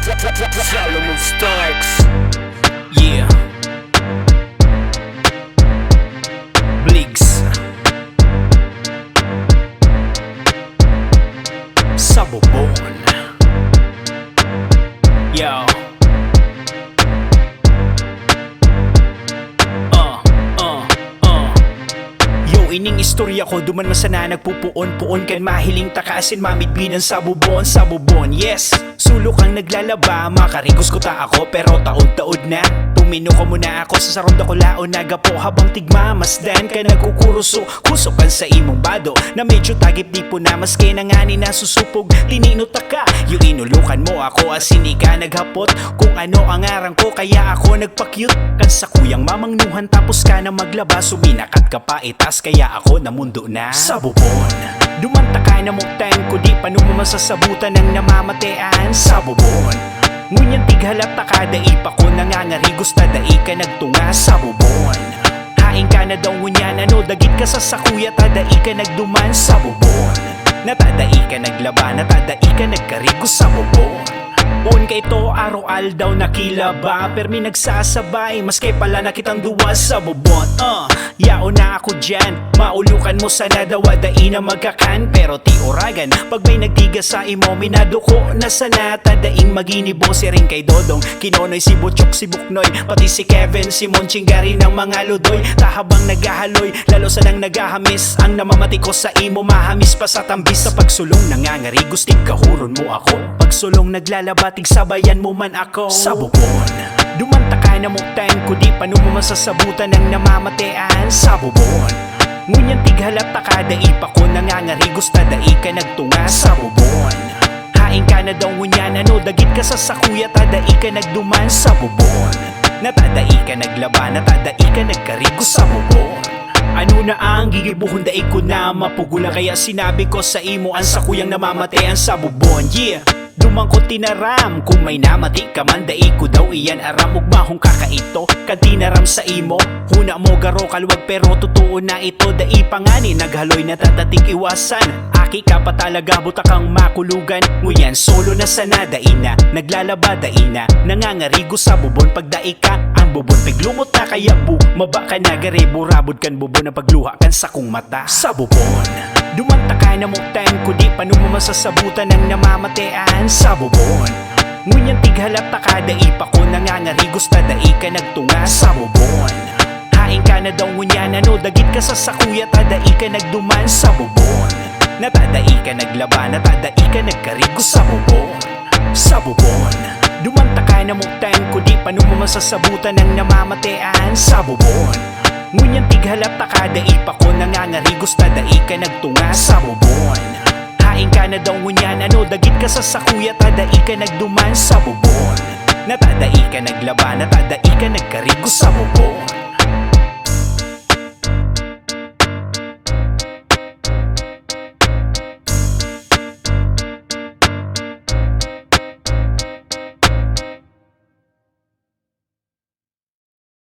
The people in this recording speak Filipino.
Solomon Starks. Yeah. Bligs. Sabobon. Yo. Ining istorya ko, duman masana nagpupuon-puon kan mahiling takasin mamitbinan sa bubon, yes. Sulok ang naglalaba, makarigos ko ta ako pero taod-taod na. Tumino ko muna ako sa sarong dako laon nagapo habang tigmamasdan ka nagkukuruso. Kusokan sa imong bado na medyo tagip di po na maski na nga ni nasusupog. Tininota ka, yung inulukan mo ako asinika naghapot kung ano ang arang ko kaya ako nagpakyut. Kan sa kuyang mamangnuhan tapos ka na maglaba suminakat ka pa itas kaya ako na mundo na sa bubon. Dumanta ka na mong time ko di pa masasabutan ng namamatean sa bubon. Ngunyan tighalap ta kada ipa ko nangangarigos ta dai ka nagtunga sa bubon. Hain ka na daw ngunyan ano dagit ka sa sakuya ta dai ka nagduman sa bubon. Natadai ka naglaba natadai ka nagkarigos sa bubon. Buon ka ito, araw-al daw nakilaba permi nagsasabay, maski pala nakitang duwa sa bubon. Yao na ako dyan, maulukan mo sana daw adai na magkakan. Pero ti oragan, pag may nagtiga sa imo minado ko na sana tadaing maginibo si rin kay Dodong. Kinonoy si Butchok, si Buknoy, pati si Kevin, si Monchingari ng mga ludoy. Tahabang nagahaloy, lalo sa nang nagahamis. Ang namamati ko sa imo mahamis pa sa tambis. Sa pagsulong nangangarigos, tig kahuron mo ako. Pagsulong naglalaba sabayan mo man ako sa bubon. Dumanta ka na mong time ko di pa masasabutan ng namamatean sa bubon. Ngunyan tighalap ta kada ipa ko nangangarigos ta dai ka nagtunga sa bubon. Hain ka na daw ngunyan ano dagit ka sa sakuya ta dai ka nagduman sa bubon. Natadai ka naglaba natadai ka nagkarigos sa bubon. Ano na ang gigibuhon dai ko na mapugula kaya sinabi ko sa imo ang sakuyang namamatean sa bubon. Yeah. Dumang ko tinaram, kung may namati ka man dai ko daw iyan aram ugmahong kakaito, kan tinaram sa imo. Huna mo garo kalwag pero totoo na ito dai pangani naghaloy na tatatik iwasan. Aki ka pa talaga buta kang makulugan, nguyan solo na sana dai na naglalaba dai na nangangarigo sa bubon pag dai ka ang bubon piglumot na kaya maba ka nagare burabod kan bubon na pagluha kan sa kong mata sa bubon. Dumanta ka na mong time ko di pa masasabutan ng namamatean sa bubon. Ngunyan tighalap ta kada ipa ko nangangarigos ta dai ka nagtunga sa bubon. Hain ka na daw ngunyan ano dagit ka sa sakuya ta dai ka nagduman sa bubon. Natadai ka naglaba natadai ka nagkarigos sa bubon. Sa bubon. Dumanta ka na mong time ko di pa masasabutan ng namamatean sa bubon. Ngunyan tighalap ta kada ipa ko nangangarigos ta dai ka nagtunga sa bubon. Hain ka na daw ngunyan ano dagit ka sa sakuya ta dai ka nagduman sa bubon. Natadai ka naglaba natadai ka nagkarigos sa bubon.